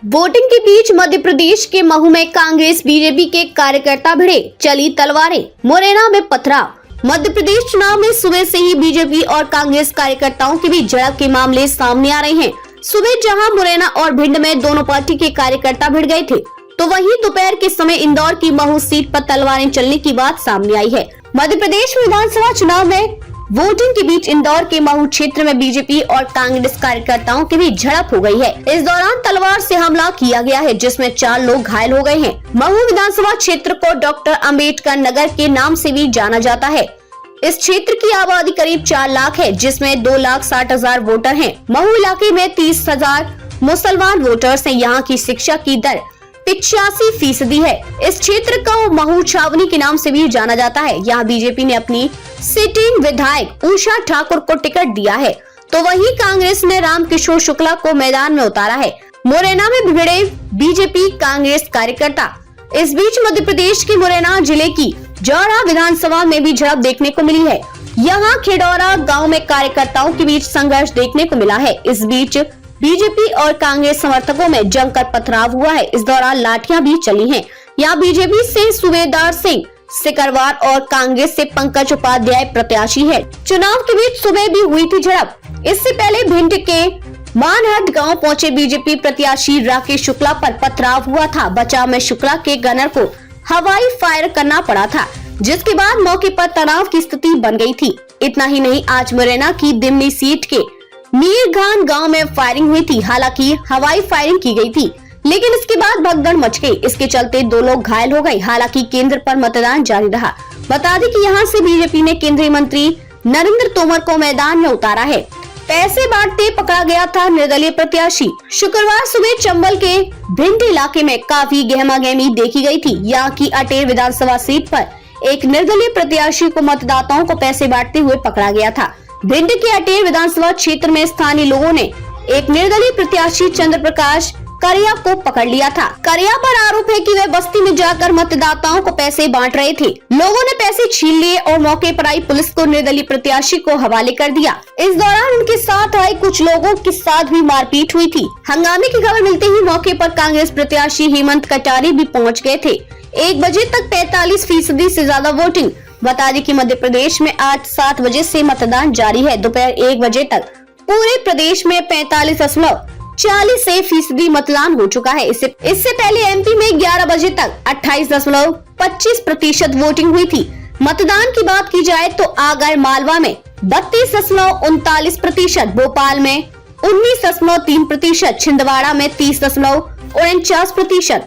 Voting के बीच मध्य प्रदेश के महू में कांग्रेस बीजेपी के कार्यकर्ता भिड़े, चली तलवारें, मुरैना में पथराव। मध्य प्रदेश चुनाव में सुबह से ही बीजेपी और कांग्रेस कार्यकर्ताओं के बीच झड़प के मामले सामने आ रहे हैं। सुबह जहां मुरैना और भिंड में दोनों पार्टी के कार्यकर्ता भिड़ गए थे, तो वहीं दोपहर के समय इंदौर की महू सीट पर तलवारें चलने की बात सामने आई है। मध्य प्रदेश विधानसभा चुनाव में वोटिंग के बीच इंदौर के महू क्षेत्र में बीजेपी और कांग्रेस कार्यकर्ताओं के बीच झड़प हो गई है। इस दौरान तलवार से हमला किया गया है, जिसमें 4 लोग घायल हो गए हैं। महू विधानसभा क्षेत्र को डॉक्टर अंबेडकर नगर के नाम से भी जाना जाता है। इस क्षेत्र की आबादी करीब 4 लाख है, जिसमें 2,60,000 वोटर हैं। महू इलाके में 30,000 मुसलमान वोटर्स हैं। यहाँ की शिक्षा की दर 85% है। इस क्षेत्र को महू छावनी के नाम से भी जाना जाता है। यहाँ बीजेपी ने अपनी सिटिंग विधायक उषा ठाकुर को टिकट दिया है, तो वहीं कांग्रेस ने रामकिशोर शुक्ला को मैदान में उतारा है। मुरैना में भिड़े बीजेपी कांग्रेस कार्यकर्ता। इस बीच मध्य प्रदेश के मुरैना जिले की जौरा विधानसभा में भी झड़प देखने को मिली है। यहाँ खेडौरा गाँव में कार्यकर्ताओं के बीच संघर्ष देखने को मिला है। इस बीच बीजेपी और कांग्रेस समर्थकों में जमकर पथराव हुआ है। इस दौरान लाठियां भी चली हैं। यहाँ बीजेपी से सूबेदार सिंह सिकरवार और कांग्रेस से पंकज उपाध्याय प्रत्याशी है। चुनाव के बीच सुबह भी हुई थी झड़प। इससे पहले भिंड के मानहट गांव पहुंचे बीजेपी प्रत्याशी राकेश शुक्ला पर पथराव हुआ था। बचाव में शुक्ला के गनर को हवाई फायर करना पड़ा था, जिसके बाद मौके पर तनाव की स्थिति बन गई थी। इतना ही नहीं, आज मुरैना की दिमनी सीट के मीरगान गांव में फायरिंग हुई थी। हालांकि हवाई फायरिंग की गई थी, लेकिन इसके बाद भगदड़ मच गई। इसके चलते 2 लोग घायल हो गए। हालांकि केंद्र पर मतदान जारी रहा। बता दें कि यहां से बीजेपी ने केंद्रीय मंत्री नरेंद्र तोमर को मैदान में उतारा है। पैसे बांटते पकड़ा गया था निर्दलीय प्रत्याशी। शुक्रवार सुबह चंबल के भिंड इलाके में काफी गहमागहमी देखी गई थी। यहाँ की अटेर विधानसभा सीट पर एक निर्दलीय प्रत्याशी को मतदाताओं को पैसे बांटते हुए पकड़ा गया था। भिंड के अटेर विधानसभा क्षेत्र में स्थानीय लोगों ने एक निर्दलीय प्रत्याशी चंद्र प्रकाश करिया को पकड़ लिया था। करिया पर आरोप है कि वे बस्ती में जाकर मतदाताओं को पैसे बांट रहे थे। लोगों ने पैसे छीन लिए और मौके पर आई पुलिस को निर्दलीय प्रत्याशी को हवाले कर दिया। इस दौरान उनके साथ आए कुछ लोगों के साथ भी मारपीट हुई थी। हंगामे की खबर मिलते ही मौके पर कांग्रेस प्रत्याशी हेमंत कटारी भी पहुँच गए थे। 1 बजे तक 45% से ज्यादा वोटिंग। बता दें कि मध्य प्रदेश में आज 7 बजे से मतदान जारी है। दोपहर 1 बजे तक पूरे प्रदेश में 45.40% मतदान हो चुका है। इससे पहले एमपी में 11 बजे तक 28.25% वोटिंग हुई थी। मतदान की बात की जाए तो आगर मालवा में 32.39%, भोपाल में 19.3%, छिंदवाड़ा में 30.49%,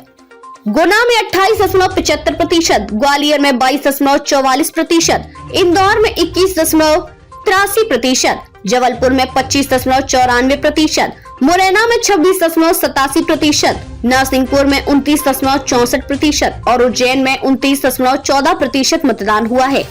गुना में 28.75%, ग्वालियर में 22.44%, इंदौर में 21.83%, जबलपुर में 25.94%, मुरैना में 26.87%, नरसिंहपुर में 29.64% और उज्जैन में 29.14% मतदान हुआ है।